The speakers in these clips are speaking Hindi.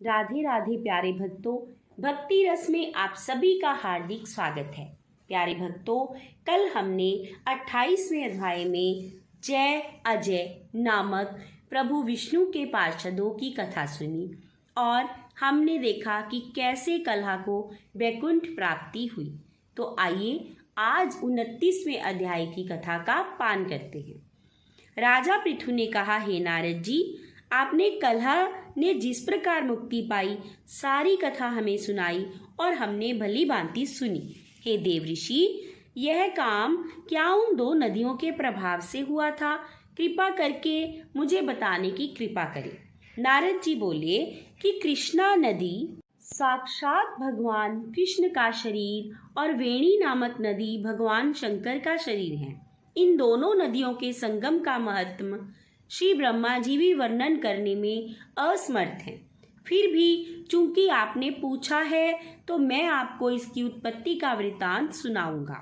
राधे राधे प्यारे भक्तों, भक्ति रस में आप सभी का हार्दिक स्वागत है। प्यारे भक्तों, कल हमने 28वें अध्याय में जय अजय नामक प्रभु विष्णु के पार्षदों की कथा सुनी और हमने देखा कि कैसे कलहा को वैकुंठ प्राप्ति हुई। तो आइए आज 29वें अध्याय की कथा का पान करते हैं। राजा पृथु ने कहा, हे नारद जी, आपने कलहा ने जिस प्रकार मुक्ति पाई सारी कथा हमें सुनाई और हमने भली भांति सुनी। हे देव ऋषि, यह काम क्या उन दो नदियों के प्रभाव से हुआ था? कृपा करके मुझे बताने की कृपा करें। नारद जी बोले कि कृष्णा नदी साक्षात भगवान कृष्ण का शरीर और वेणी नामक नदी भगवान शंकर का शरीर है। इन दोनों नदियों के संगम का महत्व श्री ब्रह्मा जी भी वर्णन करने में असमर्थ हैं। फिर भी चूंकि आपने पूछा है तो मैं आपको इसकी उत्पत्ति का वृतांत सुनाऊंगा।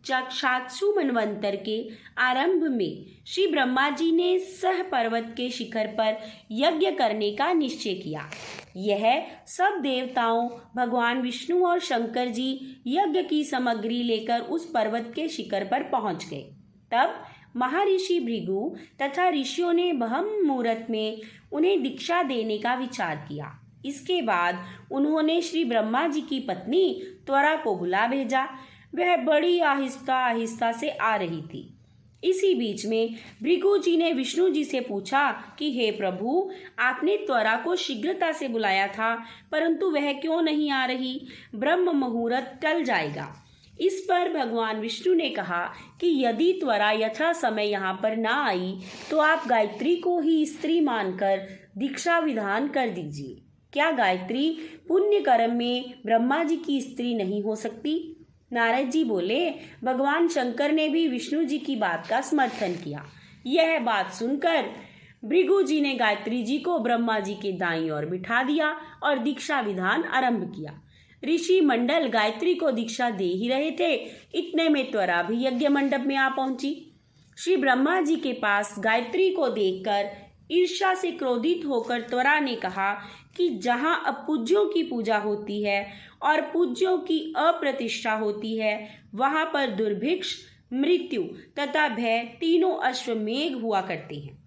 चक्षात्सु मनवंतर के आरंभ में श्री ब्रह्मा जी ने सह पर्वत के शिखर पर यज्ञ करने का निश्चय किया। यह सब देवताओं भगवान विष्णु और शंकर जी यज्ञ की सामग्री लेकर उस पर्वत के शिखर पर पहुंच गए। तब महर्षि भृगु तथा ऋषियों ने ब्रह्म मुहूर्त में उन्हें दीक्षा देने का विचार किया। इसके बाद उन्होंने श्री ब्रह्मा जी की पत्नी त्वरा को बुला भेजा। वह बड़ी आहिस्ता आहिस्ता से आ रही थी। इसी बीच में भृगु जी ने विष्णु जी से पूछा कि हे प्रभु, आपने त्वरा को शीघ्रता से बुलाया था, परंतु वह क्यों नहीं आ रही? ब्रह्म मुहूर्त टल जाएगा। इस पर भगवान विष्णु ने कहा कि यदि त्वरा यथा समय यहाँ पर ना आई तो आप गायत्री को ही स्त्री मानकर दीक्षा विधान कर दीजिए। क्या गायत्री पुण्य कर्म में ब्रह्मा जी की स्त्री नहीं हो सकती? नारद जी बोले, भगवान शंकर ने भी विष्णु जी की बात का समर्थन किया। यह बात सुनकर भृगु जी ने गायत्री जी को ब्रह्मा जी के दाईं ओर बिठा दिया और दीक्षा विधान आरंभ किया। ऋषि मंडल गायत्री को दीक्षा दे ही रहे थे, इतने में त्वरा भी यज्ञ मंडप में आ पहुंची। श्री ब्रह्मा जी के पास गायत्री को देखकर ईर्ष्या से क्रोधित होकर त्वरा ने कहा कि जहां अपूज्यों की पूजा होती है और पूज्यों की अप्रतिष्ठा होती है, वहां पर दुर्भिक्ष, मृत्यु तथा भय तीनों अश्वमेघ हुआ करते हैं।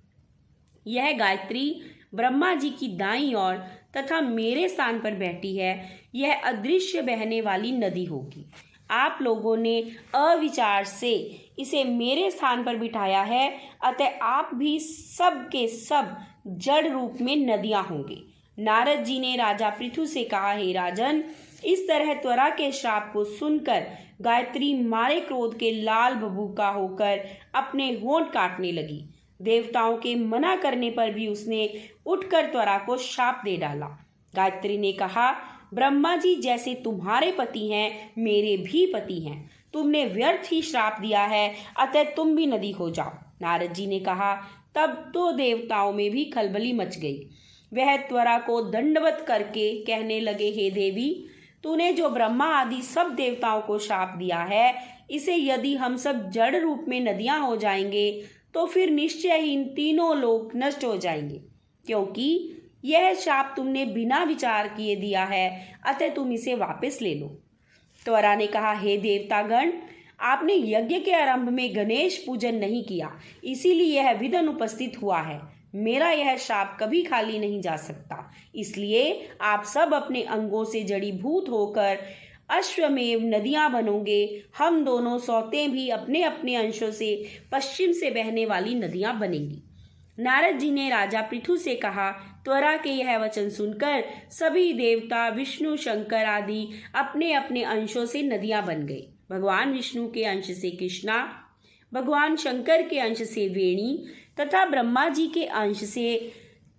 यह गायत्री ब्रह्मा जी की दाईं ओर तथा मेरे स्थान पर बैठी है। यह अदृश्य बहने वाली नदी होगी। आप लोगों ने अविचार से इसे मेरे स्थान पर बिठाया है, अतः आप भी सब के सब जड़ रूप में नदियां होंगे। नारद जी ने राजा पृथु से कहा, हे राजन, इस तरह त्वरा के श्राप को सुनकर गायत्री मारे क्रोध के लाल बबूका होकर अपने होंठ काटने लगी। देवताओं के मना करने पर भी उसने उठकर त्वरा को शाप दे डाला। गायत्री ने कहा, ब्रह्मा जी जैसे तुम्हारे पति हैं, मेरे भी पति हैं। तुमने व्यर्थ ही श्राप दिया है, अतः तुम भी नदी हो जाओ। नारद जी ने कहा। तब तो देवताओं में भी खलबली मच गई। वह त्वरा को दंडवत करके कहने लगे, हे देवी, तूने जो ब्रह्मा आदि सब देवताओं को श्राप दिया है, इसे यदि हम सब जड़ रूप में नदियां हो जाएंगे तो फिर निश्चय ही इन तीनों लोग नष्ट हो जाएंगे, क्योंकि यह शाप तुमने बिना विचार किए दिया है, अतः तुम इसे वापस ले लो। त्वरा ने कहा, हे देवतागण, आपने यज्ञ के आरंभ में गणेश पूजन नहीं किया, इसीलिए यह विघ्न उपस्थित हुआ है। मेरा यह शाप कभी खाली नहीं जा सकता, इसलिए आप सब अपने अंगों से जड़ीभूत होकर अश्वमेव नदियां बनोगे। हम दोनों सौते भी अपने अपने अंशों से पश्चिम से बहने वाली नदियां बनेंगी। नारद जी ने राजा पृथु से कहा। त्वरा के यह वचन सुनकर सभी देवता विष्णु शंकर आदि अपने अपने अंशों से नदियां बन गए। भगवान विष्णु के अंश से कृष्णा, भगवान शंकर के अंश से वेणी तथा ब्रह्मा जी के अंश से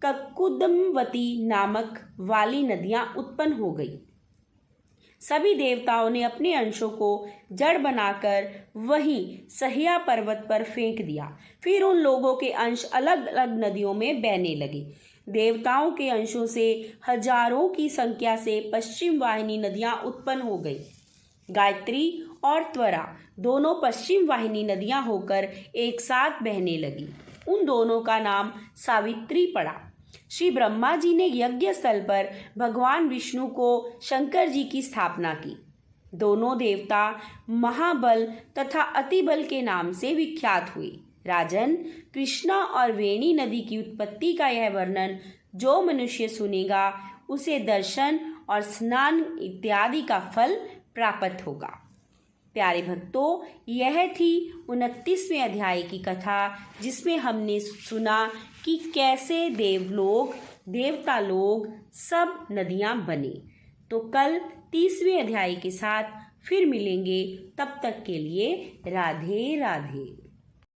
ककुदमवती नामक वाली नदियां उत्पन्न हो गई। सभी देवताओं ने अपने अंशों को जड़ बनाकर वहीं सह्या पर्वत पर फेंक दिया। फिर उन लोगों के अंश अलग अलग नदियों में बहने लगे। देवताओं के अंशों से हजारों की संख्या से पश्चिम वाहिनी नदियां उत्पन्न हो गई। गायत्री और त्वरा दोनों पश्चिम वाहिनी नदियां होकर एक साथ बहने लगी। उन दोनों का नाम सावित्री पड़ा। श्री ब्रह्मा जी ने यज्ञ स्थल पर भगवान विष्णु को शंकर जी की स्थापना की। दोनों देवता महाबल तथा अतिबल के नाम से विख्यात हुए। राजन, कृष्णा और वेणी नदी की उत्पत्ति का यह वर्णन जो मनुष्य सुनेगा उसे दर्शन और स्नान इत्यादि का फल प्राप्त होगा। प्यारे भक्तों, यह थी 29वें अध्याय की कथा, जिसमें हमने सुना कि कैसे देवलोक, देवता लोग सब नदियां बने। तो कल 30वें अध्याय के साथ फिर मिलेंगे। तब तक के लिए राधे राधे।